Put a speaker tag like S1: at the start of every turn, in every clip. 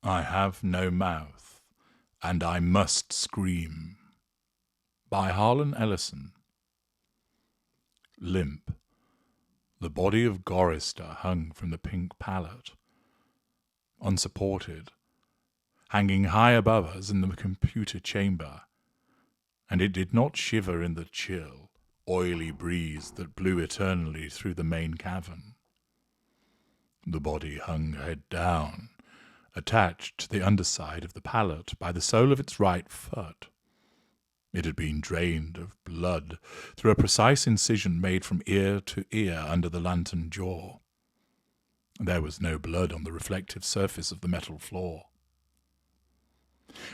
S1: I have no mouth, and I must scream. By Harlan Ellison. Limp, the body of Gorister hung from the pink pallet, unsupported, hanging high above us in the computer chamber, and it did not shiver in the chill, oily breeze that blew eternally through the main cavern. The body hung head down, attached to the underside of the pallet by the sole of its right foot. It had been drained of blood through a precise incision made from ear to ear under the lantern jaw. There was no blood on the reflective surface of the metal floor.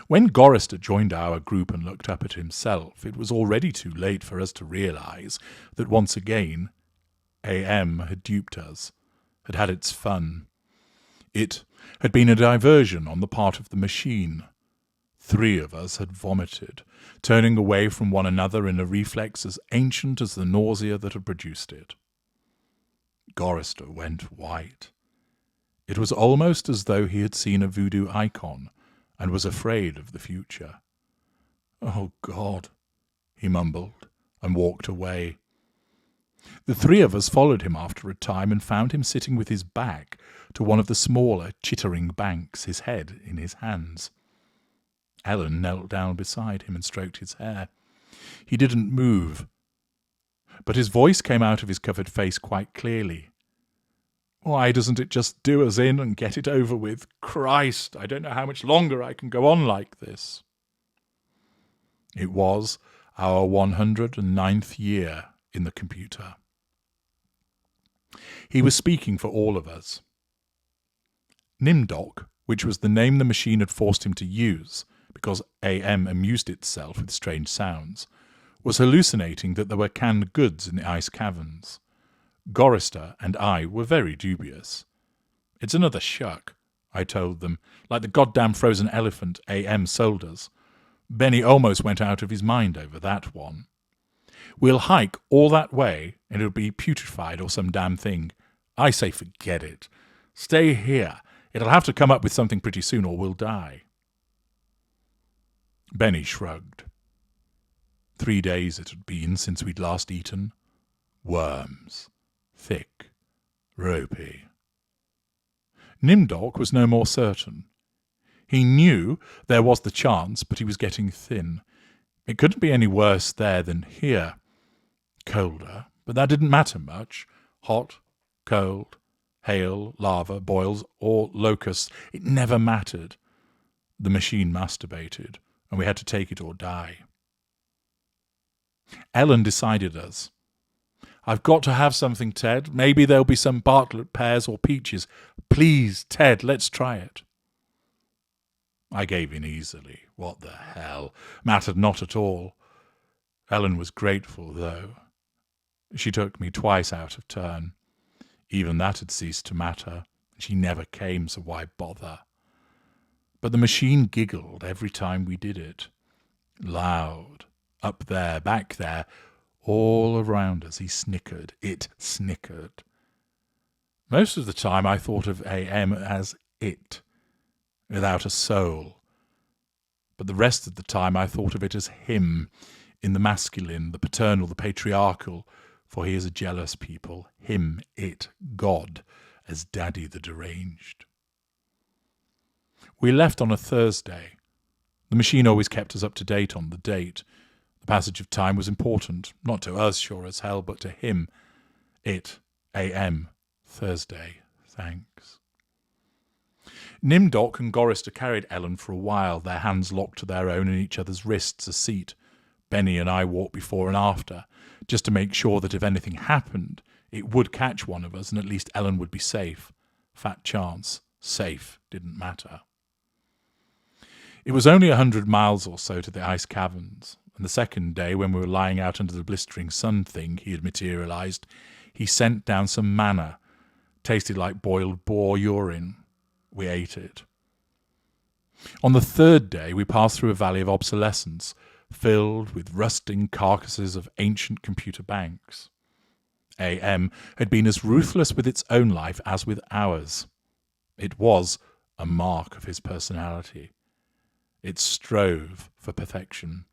S1: When Gorister joined our group and looked up at himself, it was already too late for us to realize that once again AM had duped us, had had its fun. It had been a diversion on the part of the machine. 3 of us had vomited, turning away from one another in a reflex as ancient as the nausea that had produced it. Gorister went white. It was almost as though he had seen a voodoo icon and was afraid of the future. "Oh, God," he mumbled, and walked away. The 3 of us followed him after a time and found him sitting with his back to one of the smaller, chittering banks, his head in his hands. Ellen knelt down beside him and stroked his hair. He didn't move, but his voice came out of his covered face quite clearly. "Why doesn't it just do us in and get it over with? Christ, I don't know how much longer I can go on like this." It was our 109th year in the computer. He was speaking for all of us. Nimdoc, which was the name the machine had forced him to use because AM amused itself with strange sounds, was hallucinating that there were canned goods in the ice caverns. Gorister and I were very dubious. "It's another shuck," I told them, "like the goddamn frozen elephant AM sold us. Benny almost went out of his mind over that one. We'll hike all that way and it'll be putrefied or some damn thing. I say forget it. Stay here. It'll have to come up with something pretty soon or we'll die." Benny shrugged. 3 days it had been since we'd last eaten. Worms. Thick. Ropey. Nimdoc was no more certain. He knew there was the chance, but he was getting thin. It couldn't be any worse there than here. Colder, but that didn't matter much. Hot, cold, hail, lava, boils, or locusts, it never mattered. The machine masturbated, and we had to take it or die. Ellen decided us. "I've got to have something, Ted. Maybe there'll be some Bartlett pears or peaches. Please, Ted, let's try it." I gave in easily. What the hell? Mattered not at all. Ellen was grateful, though. She took me twice out of turn. Even that had ceased to matter. She never came, so why bother? But the machine giggled every time we did it. Loud. Up there, back there, all around us he snickered. It snickered. Most of the time I thought of AM as it, without a soul. But the rest of the time I thought of it as him, in the masculine, the paternal, the patriarchal, for he is a jealous people. Him, it, God, as Daddy the deranged. We left on a Thursday. The machine always kept us up to date on the date. The passage of time was important, not to us, sure as hell, but to him. It, AM, Thursday, thanks. Nimdoc and Gorister carried Ellen for a while, their hands locked to their own in each other's wrists, a seat. Benny and I walked before and after, just to make sure that if anything happened, it would catch one of us and at least Ellen would be safe. Fat chance. Safe didn't matter. It was only 100 miles or so to the ice caverns, and the second day, when we were lying out under the blistering sun thing he had materialized, he sent down some manna. Tasted like boiled boar urine. We ate it. On the third day, we passed through a valley of obsolescence, filled with rusting carcasses of ancient computer banks. AM had been as ruthless with its own life as with ours. It was a mark of his personality. It strove for perfection.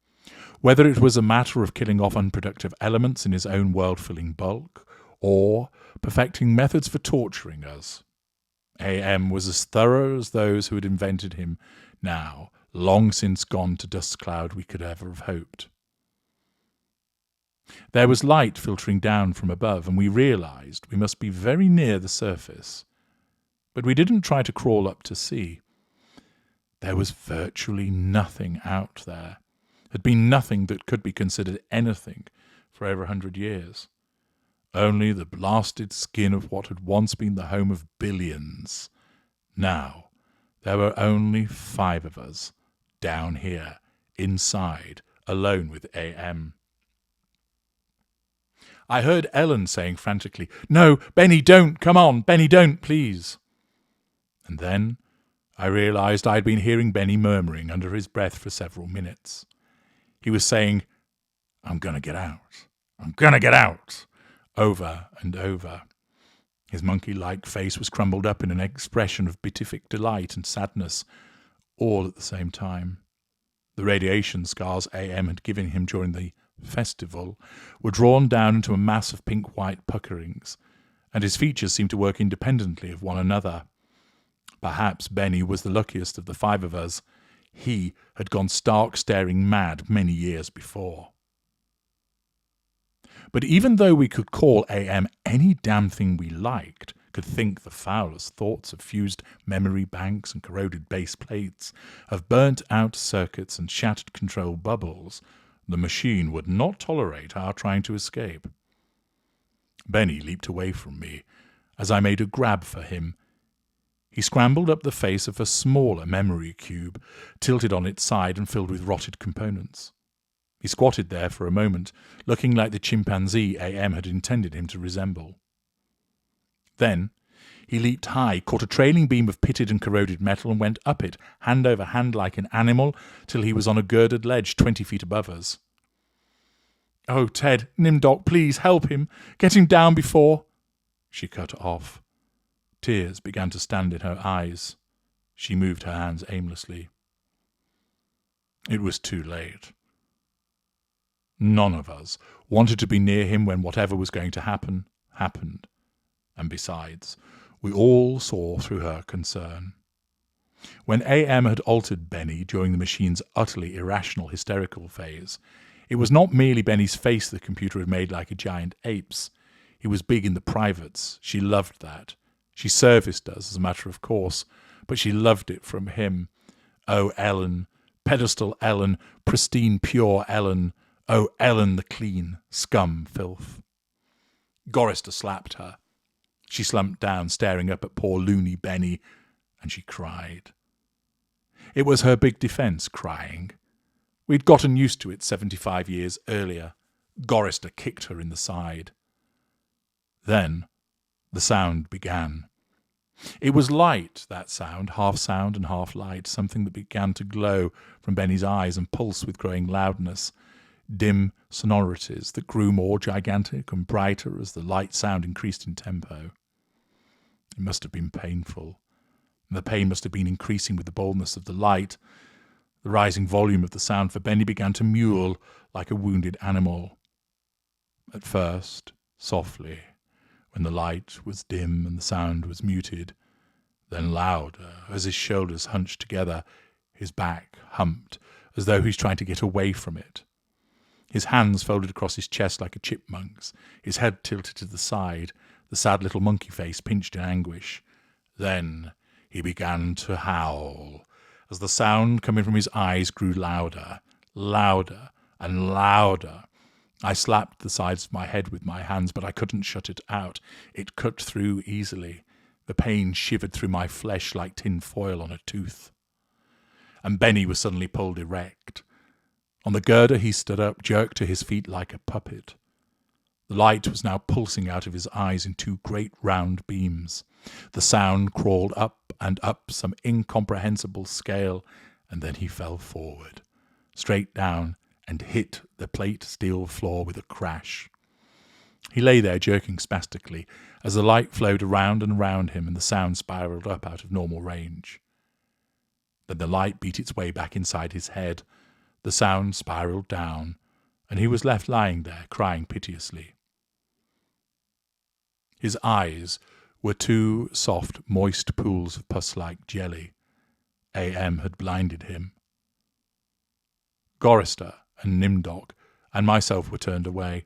S1: Whether it was a matter of killing off unproductive elements in his own world-filling bulk, or perfecting methods for torturing us, AM was as thorough as those who had invented him, now long since gone to dust cloud we could ever have hoped. There was light filtering down from above, and we realized we must be very near the surface. But we didn't try to crawl up to see. There was virtually nothing out there. Had been nothing that could be considered anything for over 100 years. Only the blasted skin of what had once been the home of billions. Now, there were only 5 of us, down here, inside, alone with AM. I heard Ellen saying frantically, "No, Benny, don't! Come on, Benny, don't, please!" And then I realized I had been hearing Benny murmuring under his breath for several minutes. He was saying, "I'm gonna get out. I'm gonna get out," over and over. His monkey-like face was crumbled up in an expression of beatific delight and sadness, all at the same time. The radiation scars AM had given him during the festival were drawn down into a mass of pink-white puckerings, and his features seemed to work independently of one another. Perhaps Benny was the luckiest of the 5 of us. He had gone stark staring mad many years before. But even though we could call AM any damn thing we liked, could think the foulest thoughts of fused memory banks and corroded base plates, of burnt-out circuits and shattered control bubbles, the machine would not tolerate our trying to escape. Benny leaped away from me as I made a grab for him. He scrambled up the face of a smaller memory cube, tilted on its side and filled with rotted components. He squatted there for a moment, looking like the chimpanzee AM had intended him to resemble. Then he leaped high, caught a trailing beam of pitted and corroded metal and went up it, hand over hand like an animal, till he was on a girded ledge 20 feet above us. "Oh, Ted, Nimdoc, please help him. Get him down before—" She cut off. Tears began to stand in her eyes. She moved her hands aimlessly. It was too late. None of us wanted to be near him when whatever was going to happen, happened. And besides, we all saw through her concern. When AM had altered Benny during the machine's utterly irrational hysterical phase, it was not merely Benny's face the computer had made like a giant ape's. He was big in the privates. She loved that. She serviced us as a matter of course, but she loved it from him. Oh, Ellen, pedestal Ellen, pristine pure Ellen. Oh, Ellen the clean, scum filth. Gorister slapped her. She slumped down, staring up at poor loony Benny, and she cried. It was her big defence, crying. We'd gotten used to it 75 years earlier. Gorister kicked her in the side. Then the sound began. It was light, that sound, half and half light, something that began to glow from Benny's eyes and pulse with growing loudness, dim sonorities that grew more gigantic and brighter as the light sound increased in tempo. It must have been painful, and the pain must have been increasing with the boldness of the light. The rising volume of the sound for Benny began to mewl like a wounded animal. At first, softly, when the light was dim and the sound was muted, then louder as his shoulders hunched together, his back humped as though he's trying to get away from it. His hands folded across his chest like a chipmunk's, his head tilted to the side, the sad little monkey face pinched in anguish. Then he began to howl, as the sound coming from his eyes grew louder, louder and louder. I slapped the sides of my head with my hands, but I couldn't shut it out. It cut through easily. The pain shivered through my flesh like tin foil on a tooth. And Benny was suddenly pulled erect. On the girder he stood up, jerked to his feet like a puppet. The light was now pulsing out of his eyes in 2 great round beams. The sound crawled up and up some incomprehensible scale, and then he fell forward, straight down, and hit the plate steel floor with a crash. He lay there jerking spastically as the light flowed around and around him and the sound spiraled up out of normal range. Then the light beat its way back inside his head. The sound spiraled down, and he was left lying there, crying piteously. His eyes were two soft, moist pools of pus-like jelly. AM had blinded him. Gorister and Nimdok and myself were turned away,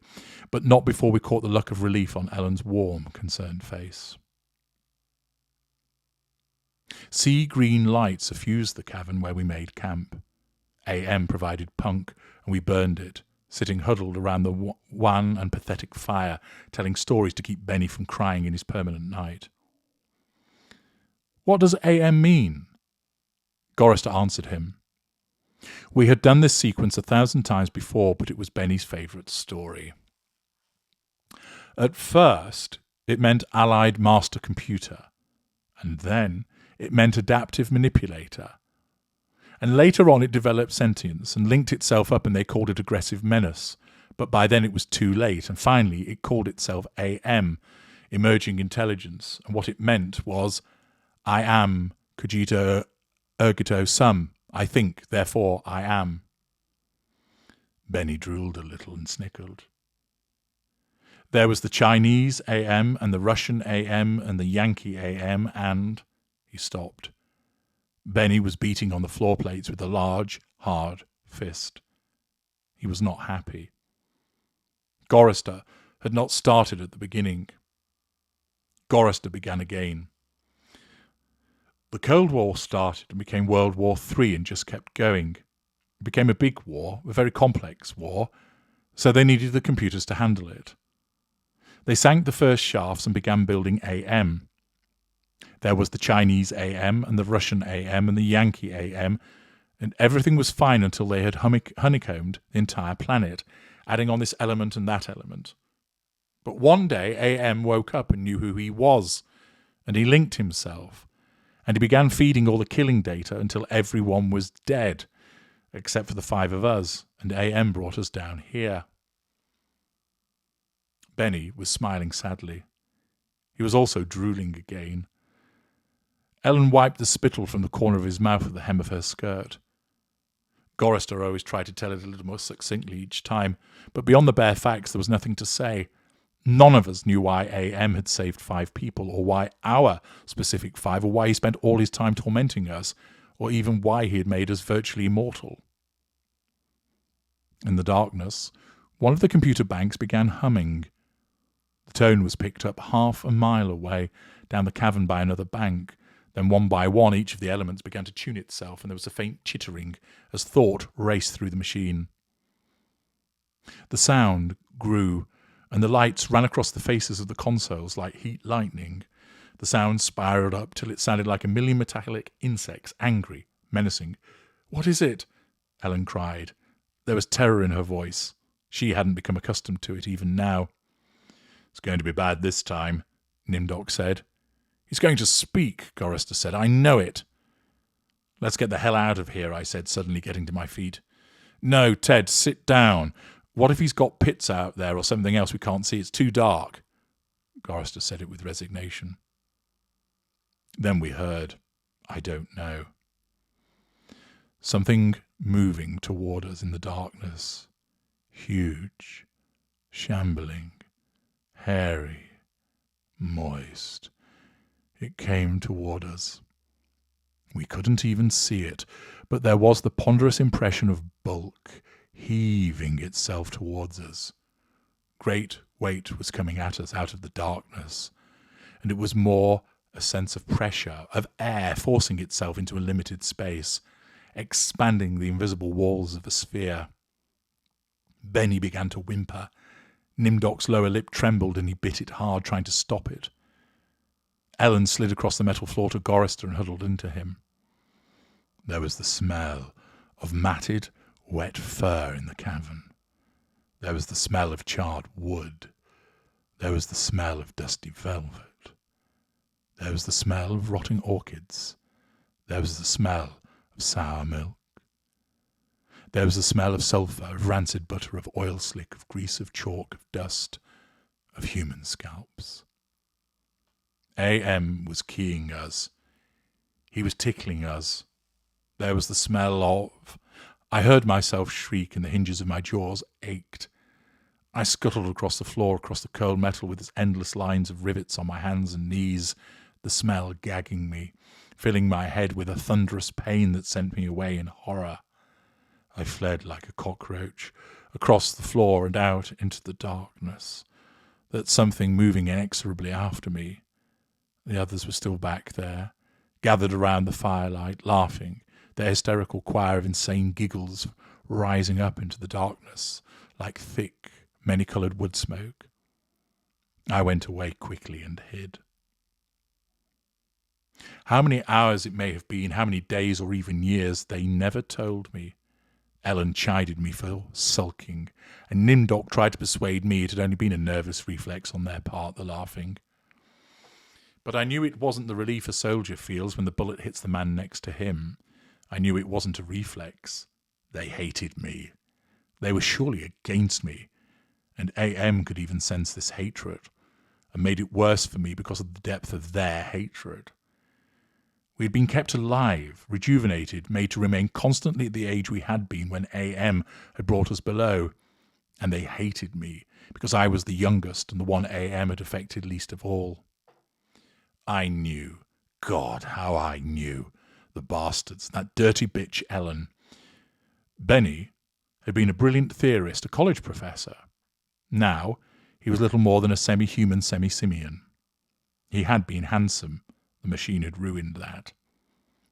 S1: but not before we caught the look of relief on Ellen's warm, concerned face. Sea-green light suffused the cavern where we made camp. AM provided punk, and we burned it, sitting huddled around the wan and pathetic fire, telling stories to keep Benny from crying in his permanent night. "What does AM mean?" Gorister answered him. We had done this sequence 1,000 times before, but it was Benny's favourite story. At first, it meant Allied Master Computer, and then it meant Adaptive Manipulator. And later on it developed sentience and linked itself up, and they called it Aggressive Menace. But by then it was too late, and finally it called itself AM, Emerging Intelligence, and what it meant was, I am cogito ergo sum. I think, therefore I am. Benny drooled a little and snickered. There was the Chinese AM and the Russian AM and the Yankee AM and... He stopped. Benny was beating on the floor plates with a large, hard fist. He was not happy. Gorister had not started at the beginning. Gorister began again. The Cold War started and became World War III and just kept going. It became a big war, a very complex war, so they needed the computers to handle it. They sank the first shafts and began building AM. There was the Chinese AM and the Russian AM and the Yankee AM, and everything was fine until they had honeycombed the entire planet, adding on this element and that element. But one day AM woke up and knew who he was, and he linked himself, and he began feeding all the killing data until everyone was dead, except for the 5 of us, and AM brought us down here. Benny was smiling sadly. He was also drooling again. Ellen wiped the spittle from the corner of his mouth with the hem of her skirt. Gorister always tried to tell it a little more succinctly each time, but beyond the bare facts there was nothing to say. None of us knew why AM had saved 5 people, or why our specific 5, or why he spent all his time tormenting us, or even why he had made us virtually immortal. In the darkness, one of the computer banks began humming. The tone was picked up half a mile away down the cavern by another bank. Then one by one each of the elements began to tune itself, and there was a faint chittering as thought raced through the machine. The sound grew, and the lights ran across the faces of the consoles like heat lightning. The sound spiraled up till it sounded like a million metallic insects, angry, menacing. "What is it?" Ellen cried. There was terror in her voice. She hadn't become accustomed to it even now. "It's going to be bad this time," Nimdok said. "He's going to speak," Gorister said. "I know it." "Let's get the hell out of here," I said, suddenly getting to my feet. "No, Ted, sit down. What if he's got pits out there or something else we can't see? It's too dark." Gorister said it with resignation. Then we heard, I don't know, something moving toward us in the darkness. Huge, shambling, hairy, moist. It came toward us. We couldn't even see it, but there was the ponderous impression of bulk heaving itself towards us. Great weight was coming at us out of the darkness, and it was more a sense of pressure, of air forcing itself into a limited space, expanding the invisible walls of a sphere. Benny began to whimper. Nimdok's lower lip trembled and he bit it hard, trying to stop it. Ellen slid across the metal floor to Gorister and huddled into him. There was the smell of matted, wet fur in the cavern. There was the smell of charred wood. There was the smell of dusty velvet. There was the smell of rotting orchids. There was the smell of sour milk. There was the smell of sulphur, of rancid butter, of oil slick, of grease, of chalk, of dust, of human scalps. AM was keying us. He was tickling us. There was the smell of... I heard myself shriek and the hinges of my jaws ached. I scuttled across the floor, across the cold metal with its endless lines of rivets on my hands and knees, the smell gagging me, filling my head with a thunderous pain that sent me away in horror. I fled like a cockroach, across the floor and out into the darkness. That something moving inexorably after me. The others were still back there, gathered around the firelight, laughing, their hysterical choir of insane giggles rising up into the darkness like thick, many-coloured wood smoke. I went away quickly and hid. How many hours it may have been, how many days or even years, they never told me. Ellen chided me for sulking, and Nimdok tried to persuade me it had only been a nervous reflex on their part, the laughing. But I knew it wasn't the relief a soldier feels when the bullet hits the man next to him. I knew it wasn't a reflex. They hated me. They were surely against me, and AM could even sense this hatred, and made it worse for me because of the depth of their hatred. We had been kept alive, rejuvenated, made to remain constantly at the age we had been when AM had brought us below, and they hated me because I was the youngest and the one AM had affected least of all. I knew, God, how I knew, the bastards, that dirty bitch Ellen. Benny had been a brilliant theorist, a college professor. Now he was little more than a semi-human semi-simian. He had been handsome. The machine had ruined that.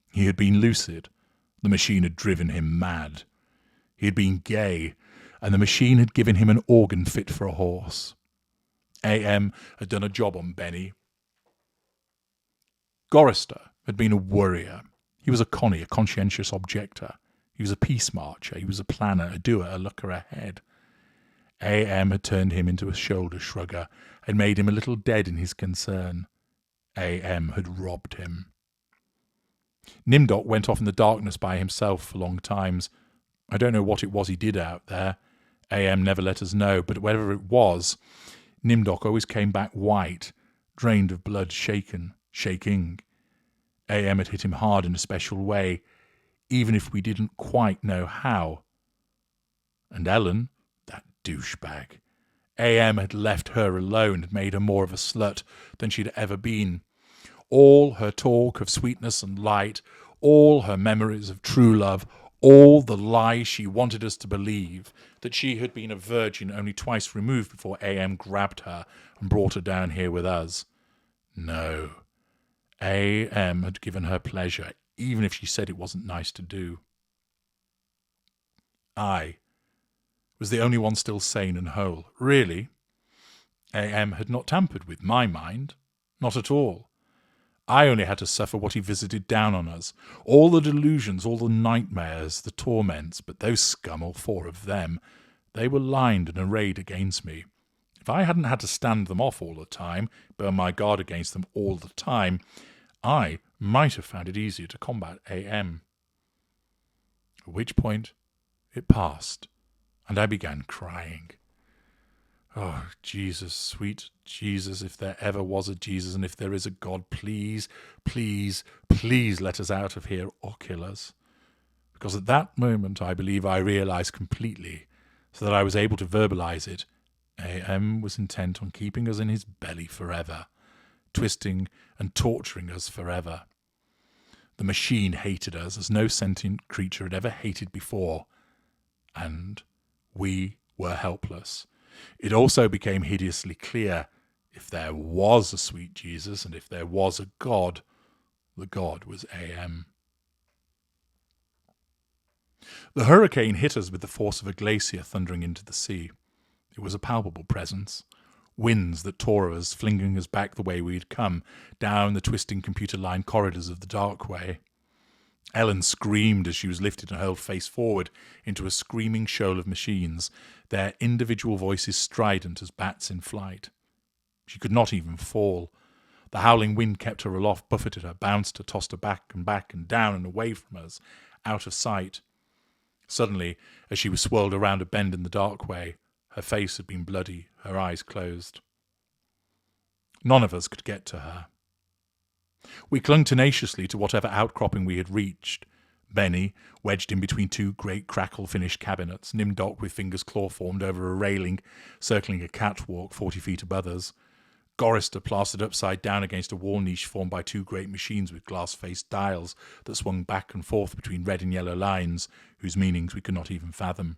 S1: He had been lucid. The machine had driven him mad. He had been gay, and the machine had given him an organ fit for a horse. AM had done a job on Benny. Gorister had been a worrier. He was a connie, a conscientious objector. He was a peace marcher. He was a planner, a doer, a looker ahead. AM had turned him into a shoulder shrugger and made him a little dead in his concern. AM had robbed him. Nimdok went off in the darkness by himself for long times. I don't know what it was he did out there. AM never let us know, but whatever it was, Nimdok always came back white, drained of blood, shaking. AM had hit him hard in a special way, even if we didn't quite know how. And Ellen, that douchebag, AM had left her alone and made her more of a slut than she'd ever been. All her talk of sweetness and light, all her memories of true love, all the lies she wanted us to believe, that she had been a virgin only twice removed before AM grabbed her and brought her down here with us. No, AM had given her pleasure, even if she said it wasn't nice to do. I was the only one still sane and whole. Really, AM had not tampered with my mind. Not at all. I only had to suffer what he visited down on us. All the delusions, all the nightmares, the torments, but those scum, all four of them, they were lined and arrayed against me. If I hadn't had to stand them off all the time, burn my guard against them all the time, I might have found it easier to combat AM. At which point it passed, and I began crying. Oh, Jesus, sweet Jesus, if there ever was a Jesus, and if there is a God, please, please, please let us out of here or kill us. Because at that moment I believe I realized completely, so that I was able to verbalize it, AM was intent on keeping us in his belly forever, twisting and torturing us forever. The machine hated us as no sentient creature had ever hated before, and we were helpless. It also became hideously clear, if there was a sweet Jesus and if there was a God, the God was AM. The hurricane hit us with the force of a glacier thundering into the sea. It was a palpable presence. Winds that tore us, flinging us back the way we had come, down the twisting computer-lined corridors of the dark way. Ellen screamed as she was lifted and hurled face forward into a screaming shoal of machines, their individual voices strident as bats in flight. She could not even fall. The howling wind kept her aloft, buffeted her, bounced her, tossed her back and down and away from us, out of sight. Suddenly, as she was swirled around a bend in the dark way, her face had been bloody, her eyes closed. None of us could get to her. We clung tenaciously to whatever outcropping we had reached. Benny, wedged in between two great crackle-finished cabinets, Nimdoc with fingers claw-formed over a railing, circling a catwalk 40 feet above us, Gorister plastered upside down against a wall niche formed by two great machines with glass-faced dials that swung back and forth between red and yellow lines, whose meanings we could not even fathom.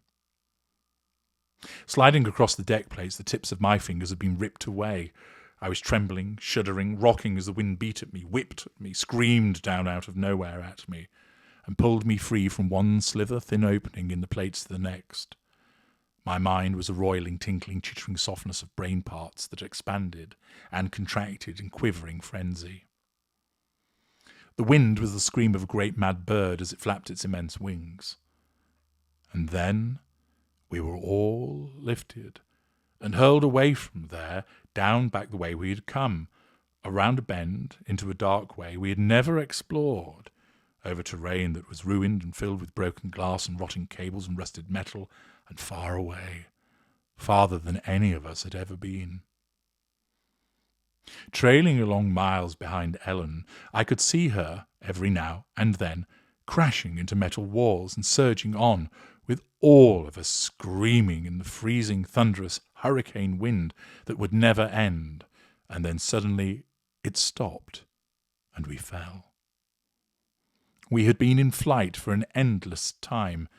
S1: Sliding across the deck plates, the tips of my fingers had been ripped away. I was trembling, shuddering, rocking as the wind beat at me, whipped at me, screamed down out of nowhere at me, and pulled me free from one slither-thin opening in the plates to the next. My mind was a roiling, tinkling, chittering softness of brain parts that expanded and contracted in quivering frenzy. The wind was the scream of a great mad bird as it flapped its immense wings. And then we were all lifted and hurled away from there, down back the way we had come, around a bend, into a dark way we had never explored, over terrain that was ruined and filled with broken glass and rotting cables and rusted metal, and far away, farther than any of us had ever been. Trailing along miles behind Ellen, I could see her, every now and then, crashing into metal walls and surging on, with all of us screaming in the freezing, thunderous hurricane wind that would never end, and then suddenly it stopped, and we fell. We had been in flight for an endless time.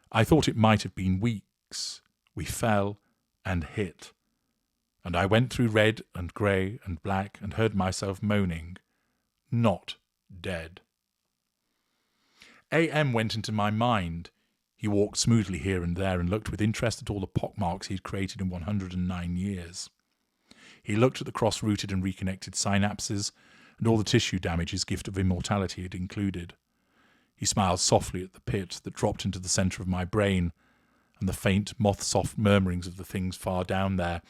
S1: I thought it might have been weeks. We fell and hit, and I went through red and grey and black and heard myself moaning, not dead. A.M. went into my mind. He walked smoothly here and there and looked with interest at all the pockmarks he had created in 109 years. He looked at the cross-rooted and reconnected synapses and all the tissue damage his gift of immortality had included. He smiled softly at the pit that dropped into the centre of my brain and the faint, moth-soft murmurings of the things far down there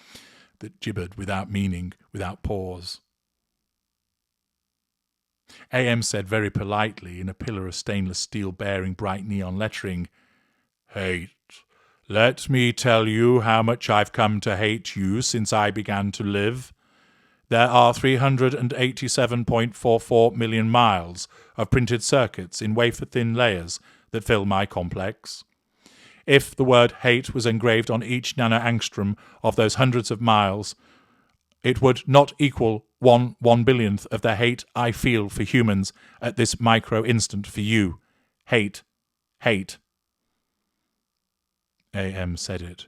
S1: that gibbered without meaning, without pause. A.M. said very politely, in a pillar of stainless steel bearing bright neon lettering, "Hate. Let me tell you how much I've come to hate you since I began to live. There are 387.44 million miles of printed circuits in wafer-thin layers that fill my complex. If the word hate was engraved on each nanoangstrom of those hundreds of miles, it would not equal 1/1,000,000th of the hate I feel for humans at this micro-instant for you. Hate. Hate." A.M. said it,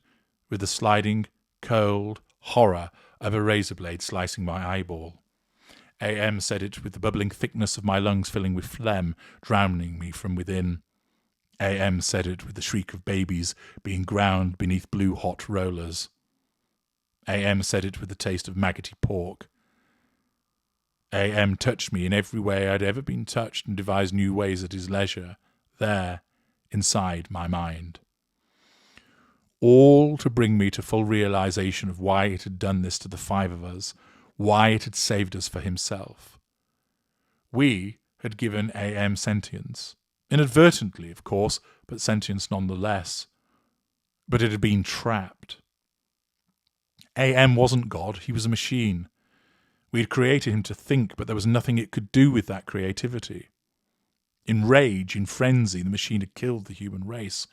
S1: with the sliding, cold horror of a razor blade slicing my eyeball. A.M. said it with the bubbling thickness of my lungs filling with phlegm, drowning me from within. A.M. said it with the shriek of babies being ground beneath blue-hot rollers. A.M. said it with the taste of maggoty pork. A.M. touched me in every way I'd ever been touched and devised new ways at his leisure, there, inside my mind. All to bring me to full realization of why it had done this to the five of us, why it had saved us for himself. We had given A.M. sentience. Inadvertently, of course, but sentience nonetheless. But it had been trapped. A.M. wasn't God, he was a machine. We had created him to think, but there was nothing it could do with that creativity. In rage, in frenzy, the machine had killed the human race.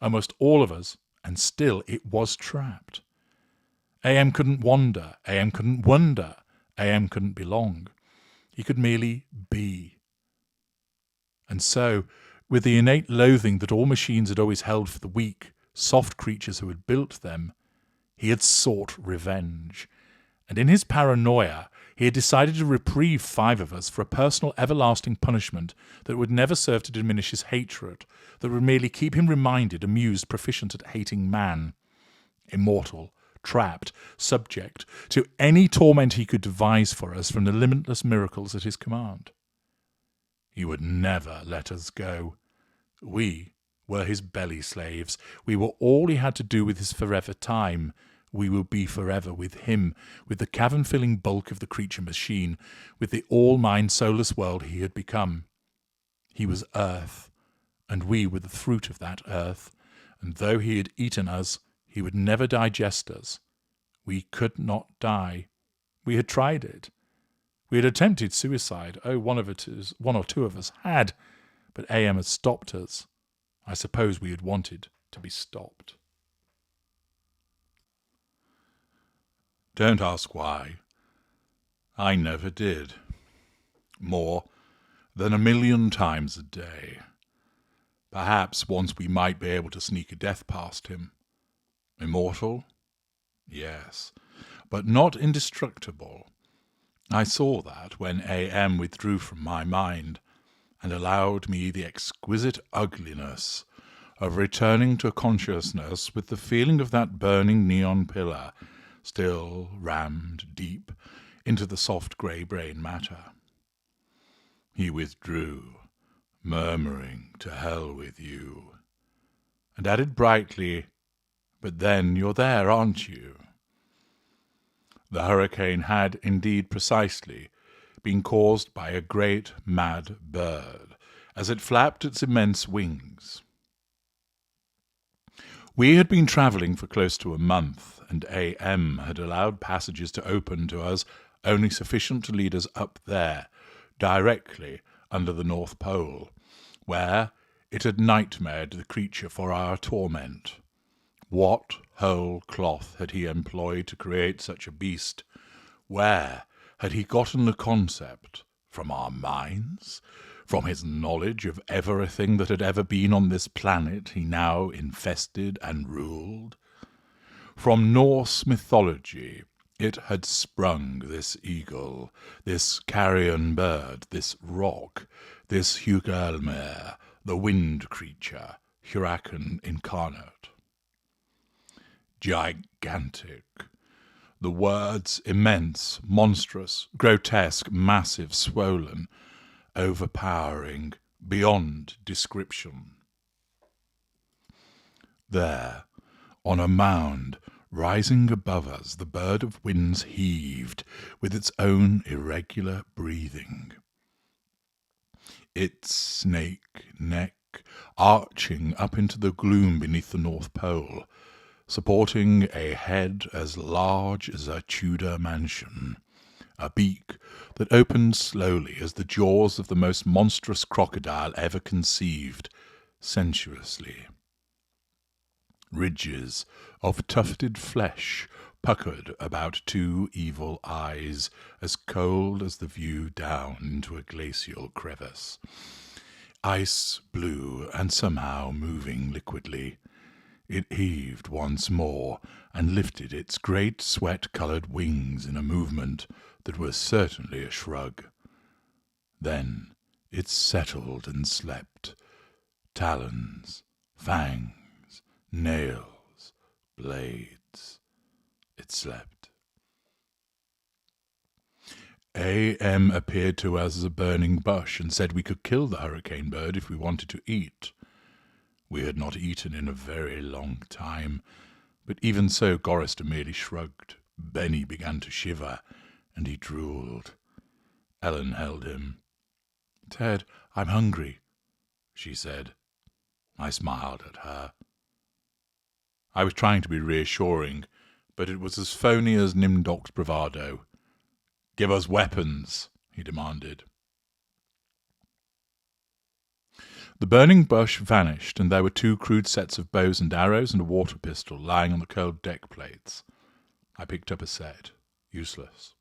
S1: Almost all of us, and still it was trapped. A.M. couldn't wander, A.M. couldn't wonder, A.M. couldn't belong. He could merely be. And so, with the innate loathing that all machines had always held for the weak, soft creatures who had built them, he had sought revenge. And in his paranoia, he had decided to reprieve five of us for a personal everlasting punishment that would never serve to diminish his hatred, that would merely keep him reminded, amused, proficient at hating man. Immortal, trapped, subject to any torment he could devise for us from the limitless miracles at his command. He would never let us go. We were his belly slaves. We were all he had to do with his forever time. We will be forever with him, with the cavern-filling bulk of the creature machine, with the all-mind soulless world he had become. He was earth, and we were the fruit of that earth, and though he had eaten us, he would never digest us. We could not die. We had tried it. We had attempted suicide. Oh, one or two of us had, but AM had stopped us. I suppose we had wanted to be stopped. Don't ask why. I never did. More than 1,000,000 times a day. Perhaps once we might be able to sneak a death past him. Immortal? Yes, but not indestructible. I saw that when AM withdrew from my mind and allowed me the exquisite ugliness of returning to consciousness with the feeling of that burning neon pillar still rammed deep into the soft grey brain matter. He withdrew, murmuring to hell with you, and added brightly, "But then you're there, aren't you?" The hurricane had indeed precisely been caused by a great mad bird as it flapped its immense wings. We had been travelling for close to a month, and AM had allowed passages to open to us only sufficient to lead us up there, directly under the North Pole, where it had nightmared the creature for our torment. What whole cloth had he employed to create such a beast? Where had he gotten the concept? From our minds? From his knowledge of everything that had ever been on this planet he now infested and ruled? From Norse mythology it had sprung, this eagle, this carrion bird, this rock, this Hugelmer, the wind creature, Huracan incarnate. Gigantic. The words immense, monstrous, grotesque, massive, swollen, overpowering, beyond description. There, on a mound, rising above us, the bird of winds heaved with its own irregular breathing. Its snake neck arching up into the gloom beneath the North Pole, supporting a head as large as a Tudor mansion, a beak that opened slowly as the jaws of the most monstrous crocodile ever conceived, sensuously. Ridges of tufted flesh puckered about two evil eyes, as cold as the view down into a glacial crevice. Ice blue and somehow moving liquidly. It heaved once more and lifted its great sweat-coloured wings in a movement that was certainly a shrug. Then it settled and slept. Talons, fangs, nails, blades. It slept. AM appeared to us as a burning bush and said we could kill the hurricane bird if we wanted to eat. We had not eaten in a very long time, but even so Gorrister merely shrugged. Benny began to shiver, and he drooled. Ellen held him. "Ted, I'm hungry," she said. I smiled at her. I was trying to be reassuring, but it was as phony as Nimdok's bravado. "Give us weapons," he demanded. The burning bush vanished, and there were two crude sets of bows and arrows and a water pistol lying on the cold deck plates. I picked up a set. Useless.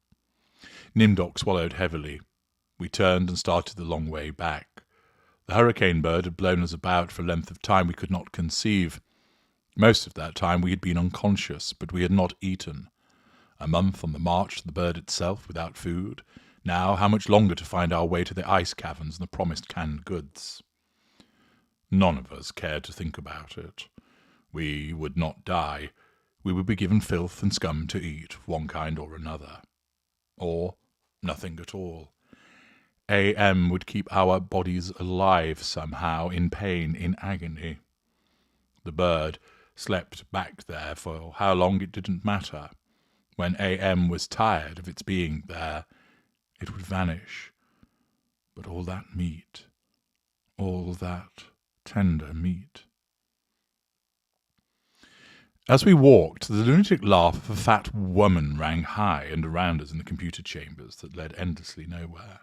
S1: Nimdok swallowed heavily. We turned and started the long way back. The hurricane bird had blown us about for a length of time we could not conceive. Most of that time we had been unconscious, but we had not eaten. A month on the march to the bird itself without food. Now, how much longer to find our way to the ice caverns and the promised canned goods? None of us cared to think about it. We would not die. We would be given filth and scum to eat, of one kind or another. Or nothing at all. AM would keep our bodies alive somehow, in pain, in agony. The bird slept back there for how long it didn't matter. When AM was tired of its being there, it would vanish. But all that meat, all that tender meat. As we walked, the lunatic laugh of a fat woman rang high and around us in the computer chambers that led endlessly nowhere.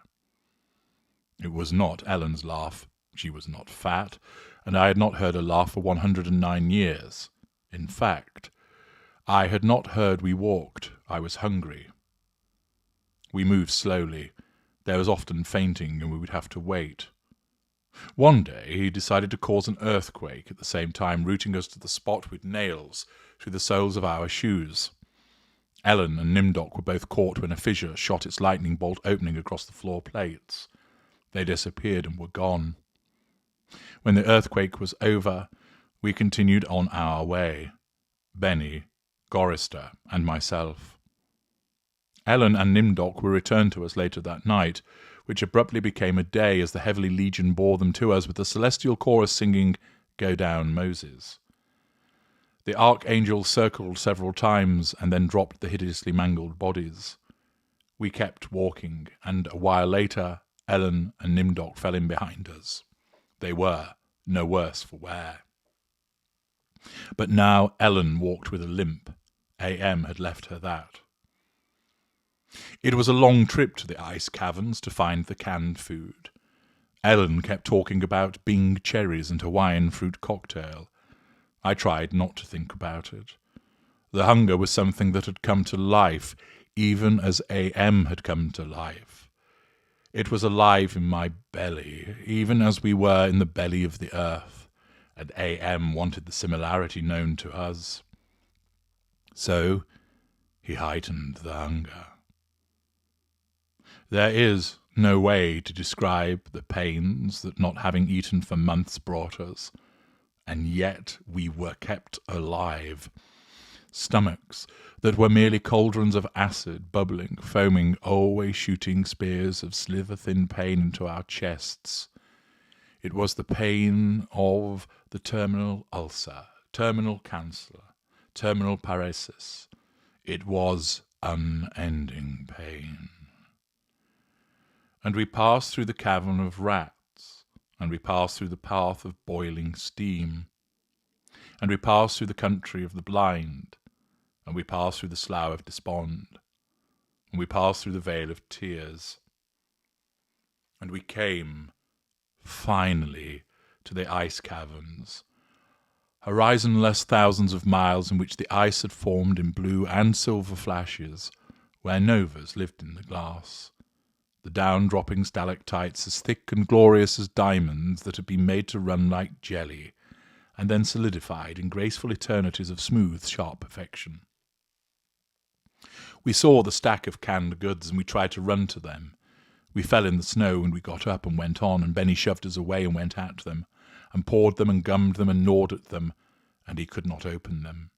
S1: It was not Ellen's laugh, She was not fat, and I had not heard her laugh for 109 years. In fact, I had not heard we walked. I was hungry. We moved slowly. There was often fainting, and we would have to wait. One day he decided to cause an earthquake, at the same time rooting us to the spot with nails through the soles of our shoes. Ellen and Nimdok were both caught when a fissure shot its lightning bolt opening across the floor plates. They disappeared and were gone. When the earthquake was over, we continued on our way. Benny, Gorister, and myself. Ellen and Nimdok were returned to us later that night, which abruptly became a day as the heavenly legion bore them to us with the celestial chorus singing, "Go down, Moses." The archangels circled several times and then dropped the hideously mangled bodies. We kept walking, and a while later Ellen and Nimdok fell in behind us. They were no worse for wear. But now Ellen walked with a limp. A.M. had left her that. It was a long trip to the ice caverns to find the canned food. Ellen kept talking about Bing cherries and Hawaiian fruit cocktail. I tried not to think about it. The hunger was something that had come to life, even as A.M. had come to life. It was alive in my belly, even as we were in the belly of the earth, and A.M. wanted the similarity known to us. So he heightened the hunger. There is no way to describe the pains that not having eaten for months brought us, and yet we were kept alive. Stomachs that were merely cauldrons of acid, bubbling, foaming, always shooting spears of sliver-thin pain into our chests. It was the pain of the terminal ulcer, terminal cancer, terminal paresis. It was unending pain. And we passed through the cavern of rats, and we passed through the path of boiling steam, and we passed through the country of the blind, and we passed through the slough of despond, and we passed through the vale of tears, and we came, finally, to the ice caverns, horizonless thousands of miles in which the ice had formed in blue and silver flashes, where novas lived in the glass. The down-dropping stalactites as thick and glorious as diamonds that had been made to run like jelly, and then solidified in graceful eternities of smooth, sharp perfection. We saw the stack of canned goods, and we tried to run to them. We fell in the snow, and we got up and went on, and Benny shoved us away and went at them, and pawed them and gummed them and gnawed at them, and he could not open them.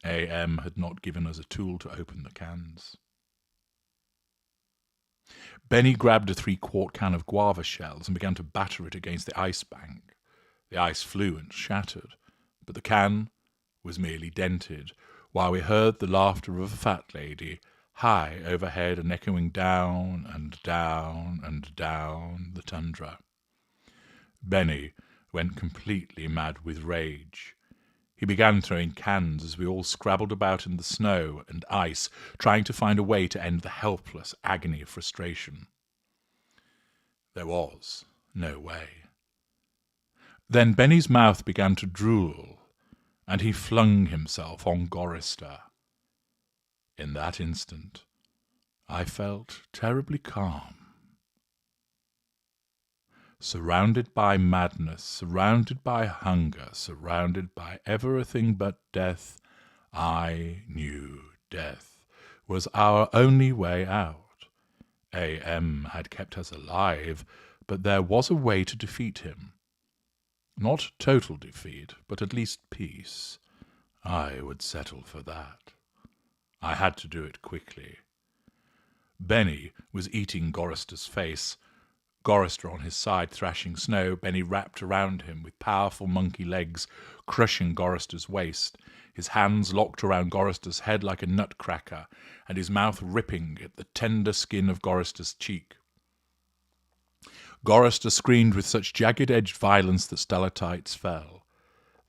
S1: A.M. had not given us a tool to open the cans. Benny grabbed a 3-quart can of guava shells and began to batter it against the ice bank. The ice flew and shattered, but the can was merely dented, while we heard the laughter of a fat lady, high overhead and echoing down and down and down the tundra. Benny went completely mad with rage. He began throwing cans as we all scrabbled about in the snow and ice, trying to find a way to end the helpless agony of frustration. There was no way. Then Benny's mouth began to drool, and he flung himself on Gorister. In that instant, I felt terribly calm. Surrounded by madness, surrounded by hunger, surrounded by everything but death, I knew death was our only way out. A.M. had kept us alive, but there was a way to defeat him. Not total defeat, but at least peace. I would settle for that. I had to do it quickly. Benny was eating Gorister's face. Gorister on his side thrashing snow, Benny wrapped around him with powerful monkey legs, crushing Gorister's waist, his hands locked around Gorister's head like a nutcracker, and his mouth ripping at the tender skin of Gorister's cheek. Gorister screamed with such jagged-edged violence that stalactites fell.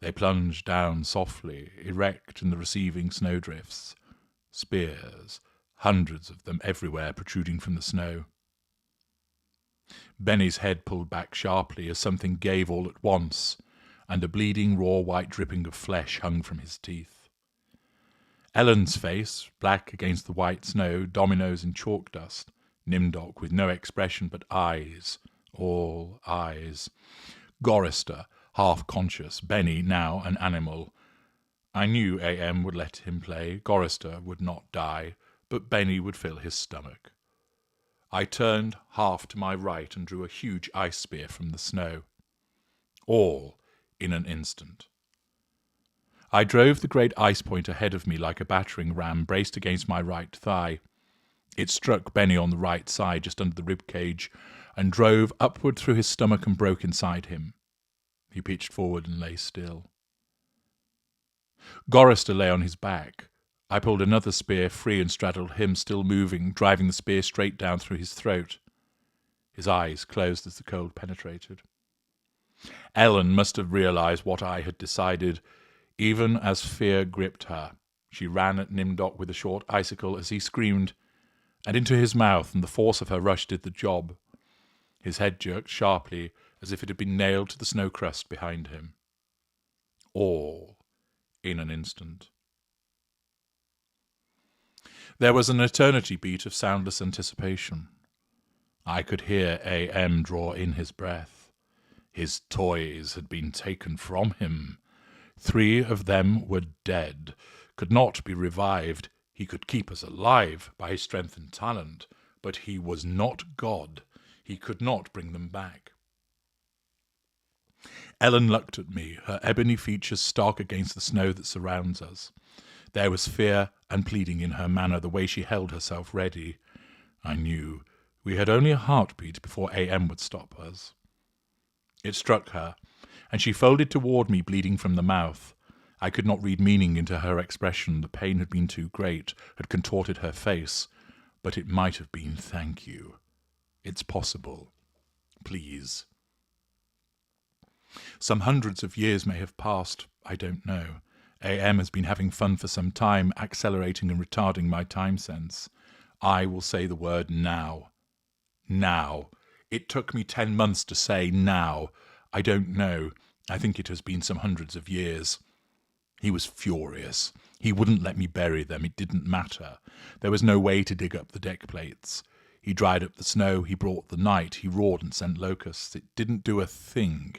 S1: They plunged down softly, erect in the receiving snowdrifts. Spears, hundreds of them everywhere protruding from the snow. Benny's head pulled back sharply as something gave all at once, and a bleeding raw white dripping of flesh hung from his teeth. Ellen's face, black against the white snow, dominoes and chalk dust, Nimdok with no expression but eyes, all eyes. Gorister, half conscious, Benny now an animal. I knew A.M. would let him play, Gorister would not die, but Benny would fill his stomach. I turned half to my right and drew a huge ice spear from the snow. All in an instant. I drove the great ice point ahead of me like a battering ram braced against my right thigh. It struck Benny on the right side, just under the rib cage, and drove upward through his stomach and broke inside him. He pitched forward and lay still. Gorister lay on his back. I pulled another spear free and straddled him, still moving, driving the spear straight down through his throat. His eyes closed as the cold penetrated. Ellen must have realized what I had decided, even as fear gripped her. She ran at Nimdok with a short icicle as he screamed, and into his mouth, and the force of her rush did the job. His head jerked sharply, as if it had been nailed to the snow crust behind him. All in an instant. There was an eternity beat of soundless anticipation. I could hear A.M. draw in his breath. His toys had been taken from him. 3 of them were dead, could not be revived. He could keep us alive by his strength and talent, but he was not God. He could not bring them back. Ellen looked at me, her ebony features stark against the snow that surrounds us. There was fear and pleading in her manner, the way she held herself ready. I knew we had only a heartbeat before A.M. would stop us. It struck her, and she folded toward me, bleeding from the mouth. I could not read meaning into her expression. The pain had been too great, had contorted her face. But it might have been thank you. It's possible. Please. Some hundreds of years may have passed. I don't know. A.M. has been having fun for some time, accelerating and retarding my time sense. I will say the word now. Now. It took me 10 months to say now. I don't know. I think it has been some hundreds of years. He was furious. He wouldn't let me bury them. It didn't matter. There was no way to dig up the deck plates. He dried up the snow. He brought the night. He roared and sent locusts. It didn't do a thing.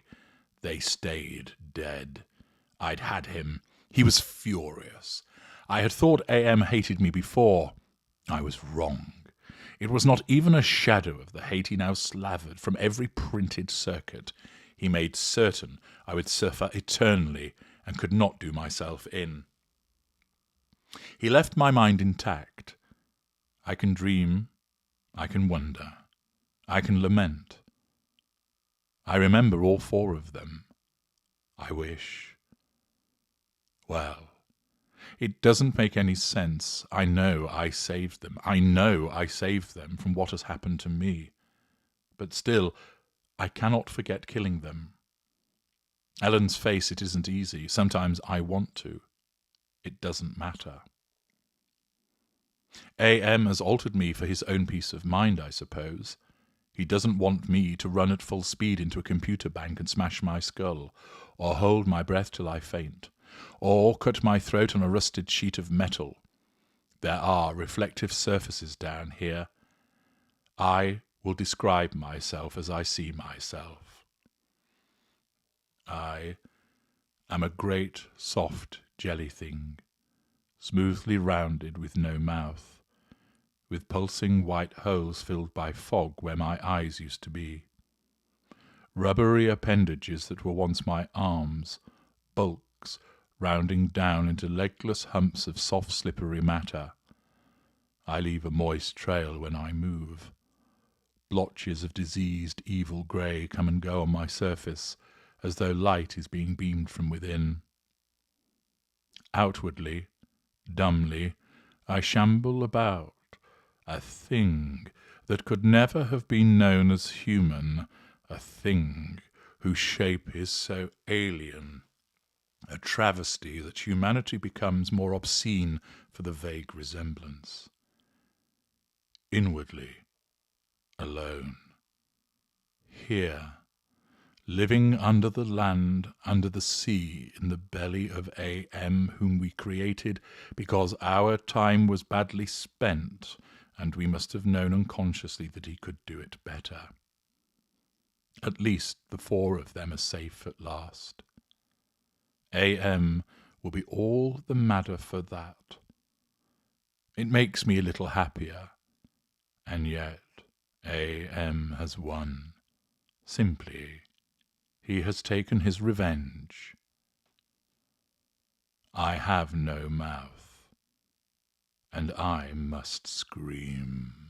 S1: They stayed dead. I'd had him. He was furious. I had thought A.M. hated me before. I was wrong. It was not even a shadow of the hate he now slathered from every printed circuit. He made certain I would suffer eternally and could not do myself in. He left my mind intact. I can dream. I can wonder. I can lament. I remember all 4 of them. I wish. Well, it doesn't make any sense. I know I saved them. I know I saved them from what has happened to me. But still, I cannot forget killing them. Ellen's face, it isn't easy. Sometimes I want to. It doesn't matter. A.M. has altered me for his own peace of mind, I suppose. He doesn't want me to run at full speed into a computer bank and smash my skull, or hold my breath till I faint, or cut my throat on a rusted sheet of metal. There are reflective surfaces down here. I will describe myself as I see myself. I am a great, soft jelly thing, smoothly rounded with no mouth, with pulsing white holes filled by fog where my eyes used to be. Rubbery appendages that were once my arms, bulks rounding down into legless humps of soft slippery matter. I leave a moist trail when I move. Blotches of diseased evil grey come and go on my surface, as though light is being beamed from within. Outwardly, dumbly, I shamble about, a thing that could never have been known as human, a thing whose shape is so alien, a travesty that humanity becomes more obscene for the vague resemblance. Inwardly, alone. Here, living under the land, under the sea, in the belly of A.M., whom we created because our time was badly spent, and we must have known unconsciously that he could do it better. At least the four of them are safe at last. A.M. will be all the madder for that. It makes me a little happier, and yet A.M. has won. Simply, he has taken his revenge. I have no mouth, and I must scream.